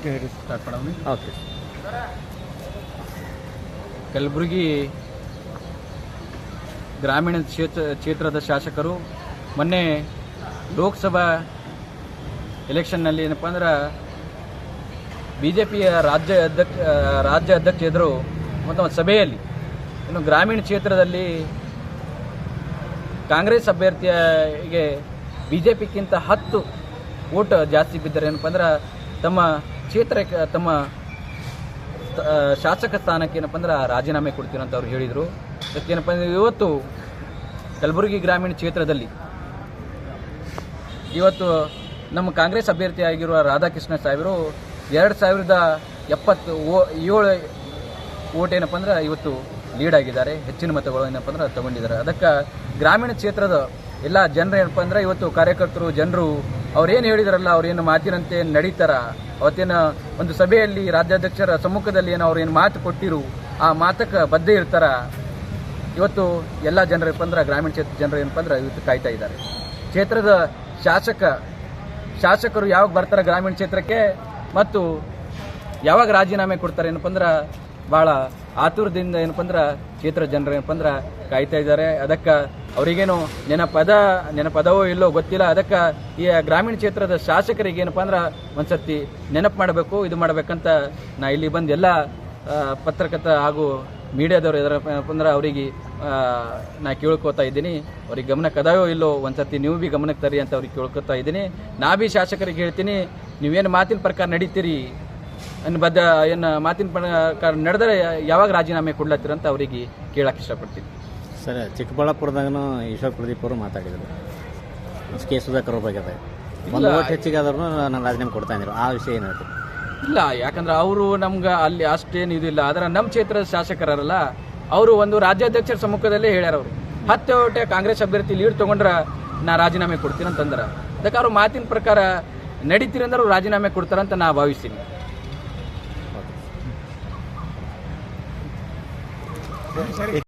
Okay ಹೇಳಿ start ಮಾಡೋಣ. Okay. Kalaburagi ಗ್ರಾಮೀಣ ಕ್ಷೇತ್ರದ ಶಾಸಕರು ಮೊನ್ನೆ ಲೋಕಸಭಾ ಎಲೆಕ್ಷನ್ನಲ್ಲಿ ಏನಪ್ಪ ಅಂದ್ರೆ BJPಯ ರಾಜ್ಯ ಅಧ್ಯಕ್ಷ ಎದುರು ಒಂದು ಸಭೆಯಲ್ಲಿ ಇನ್ನು ಗ್ರಾಮೀಣ ಕ್ಷೇತ್ರದಲ್ಲಿ ಕಾಂಗ್ರೆಸ್ ಅಭ್ಯರ್ಥಿಗೆ BJPಗಿಂತ 10 ವೋಟ್ ಜಾಸ್ತಿ ಬಿದ್ದರೆ ಏನಪ್ಪ ಅಂದ್ರೆ ತಮ್ಮ ಕ್ಷೇತ್ರಕ್ಕೆ ತಮ್ಮ ಶಾಸಕ ಸ್ಥಾನಕ್ಕೆ ಏನಪ್ಪ ಅಂದ್ರೆ ರಾಜೀನಾಮೆ ಕೊಡ್ತೀನಿ ಅಂತ ಅವ್ರು ಹೇಳಿದರು. ಏನಪ್ಪ ಅಂದ್ರೆ ಇವತ್ತು ಕಲಬುರಗಿ ಗ್ರಾಮೀಣ ಕ್ಷೇತ್ರದಲ್ಲಿ ಇವತ್ತು ನಮ್ಮ ಕಾಂಗ್ರೆಸ್ ಅಭ್ಯರ್ಥಿಯಾಗಿರುವ ರಾಧಾಕೃಷ್ಣ ಸಾಹೇಬರು 2077 ವೋಟ್ ಏನಪ್ಪ ಅಂದ್ರೆ ಇವತ್ತು ಲೀಡ್ ಆಗಿದ್ದಾರೆ. ಹೆಚ್ಚಿನ ಮತಗಳು ಏನಪ್ಪ ಅಂದ್ರೆ ತಗೊಂಡಿದ್ದಾರೆ. ಅದಕ್ಕೆ ಗ್ರಾಮೀಣ ಕ್ಷೇತ್ರದ ಎಲ್ಲ ಜನರು ಏನಪ್ಪ ಅಂದ್ರೆ ಇವತ್ತು ಕಾರ್ಯಕರ್ತರು ಜನರು ಅವ್ರೇನು ಹೇಳಿದಾರಲ್ಲ, ಅವ್ರೇನು ಮಾತಿನಂತೆ ನಡೀತಾರ, ಅವತ್ತೇನು ಒಂದು ಸಭೆಯಲ್ಲಿ ರಾಜ್ಯಾಧ್ಯಕ್ಷರ ಸಮ್ಮುಖದಲ್ಲಿ ಏನು ಅವ್ರೇನು ಮಾತು ಕೊಟ್ಟಿರು ಆ ಮಾತಕ್ಕೆ ಬದ್ಧ ಇರ್ತಾರ. ಇವತ್ತು ಎಲ್ಲ ಜನರು ಏನಪ್ಪ ಅಂದ್ರೆ ಗ್ರಾಮೀಣ ಕ್ಷೇತ್ರದ ಜನರು ಏನಪ್ಪ ಅಂದ್ರೆ ಇವತ್ತು ಕಾಯ್ತಾ ಇದ್ದಾರೆ. ಕ್ಷೇತ್ರದ ಶಾಸಕರು ಯಾವಾಗ ಬರ್ತಾರೆ ಗ್ರಾಮೀಣ ಕ್ಷೇತ್ರಕ್ಕೆ ಮತ್ತು ಯಾವಾಗ ರಾಜೀನಾಮೆ ಕೊಡ್ತಾರೆ ಏನಪ್ಪ ಅಂದ್ರೆ ಭಾಳ ಆತುರದಿಂದ ಏನಪ್ಪ ಅಂದ್ರೆ ಕ್ಷೇತ್ರ ಜನರು ಏನಪ್ಪ ಅಂದ್ರೆ ಕಾಯ್ತಾ ಇದ್ದಾರೆ. ಅದಕ್ಕೆ ಅವರಿಗೇನು ನೆನಪದವೋ ಇಲ್ಲೋ ಗೊತ್ತಿಲ್ಲ. ಅದಕ್ಕೆ ಈ ಗ್ರಾಮೀಣ ಕ್ಷೇತ್ರದ ಶಾಸಕರಿಗೆ ಏನಪ್ಪ ಅಂದ್ರೆ ಒಂದ್ಸರ್ತಿ ನೆನಪು ಮಾಡಬೇಕು, ಇದು ಮಾಡಬೇಕಂತ ನಾ ಇಲ್ಲಿ ಬಂದು ಎಲ್ಲ ಪತ್ರಕರ್ತ ಹಾಗೂ ಮೀಡಿಯಾದವರು ಏನಪ್ಪ ಅಂದ್ರೆ ಅವರಿಗೆ ನಾ ಕೇಳ್ಕೊತಾ ಇದ್ದೀನಿ. ಅವ್ರಿಗೆ ಗಮನಕ್ಕೆ ಅದಾವೋ ಇಲ್ಲೋ ಒಂದ್ಸರ್ತಿ ನೀವು ಭೀ ಗಮನಕ್ಕೆ ತರ್ರಿ ಅಂತ ಅವ್ರಿಗೆ ಕೇಳ್ಕೊತಾ ಇದ್ದೀನಿ. ನಾ ಭೀ ಶಾಸಕರಿಗೆ ಹೇಳ್ತೀನಿ, ನೀವೇನು ಮಾತಿನ ಪ್ರಕಾರ ನಡೀತೀರಿ ಏನು ಮಾತಿನ ಪ್ರಕಾರ ನಡೆದರೆ ಯಾವಾಗ ರಾಜೀನಾಮೆ ಕೊಡ್ಲತ್ತೀರ ಅಂತ ಅವರಿಗೆ ಕೇಳಕ್ಕೆ ಇಷ್ಟಪಡ್ತೀನಿ. ಸರ್, ಚಿಕ್ಕಬಳ್ಳಾಪುರದಾಗೂ ಈಶ್ವರ್ ಪ್ರದೀಪ್ ಅವರು ಮಾತಾಡಿದರು ಕೆ ಸುಧಾಕರ್ ಅವ್ರ ಬಗ್ಗೆ. ಒಂದು ಓಟ್ ಹೆಚ್ಚಿಗೆ ಆದ್ರೂ ನಾನು ರಾಜೀನಾಮೆ ಕೊಡ್ತಾ ಇದ್ರು. ಆ ವಿಷಯ ಏನು ಹೇಳ್ತೀನಿ? ಇಲ್ಲ, ಯಾಕಂದ್ರೆ ಅವರು ನಮ್ಗೆ ಅಲ್ಲಿ ಅಷ್ಟೇನು ಇದಿಲ್ಲ. ಆದರೆ ನಮ್ಮ ಕ್ಷೇತ್ರದ ಶಾಸಕರಲ್ಲ, ಅವರು ಒಂದು ರಾಜ್ಯಾಧ್ಯಕ್ಷರ ಸಮ್ಮುಖದಲ್ಲೇ ಹೇಳ್ಯಾರ. ಅವರು 10 ಓಟೆ ಕಾಂಗ್ರೆಸ್ ಅಭ್ಯರ್ಥಿ ಲೀಡ್ ತೊಗೊಂಡ್ರೆ ನಾ ರಾಜೀನಾಮೆ ಕೊಡ್ತೀನಿ ಅಂತಂದ್ರೆ ಅದಕ್ಕೆ ಅವರು ಮಾತಿನ ಪ್ರಕಾರ ನಡೀತೀರಿ ಅಂದ್ರೆ ಅವ್ರು ರಾಜೀನಾಮೆ ಕೊಡ್ತಾರಂತ ನಾ ಭಾವಿಸ್ತೀನಿ.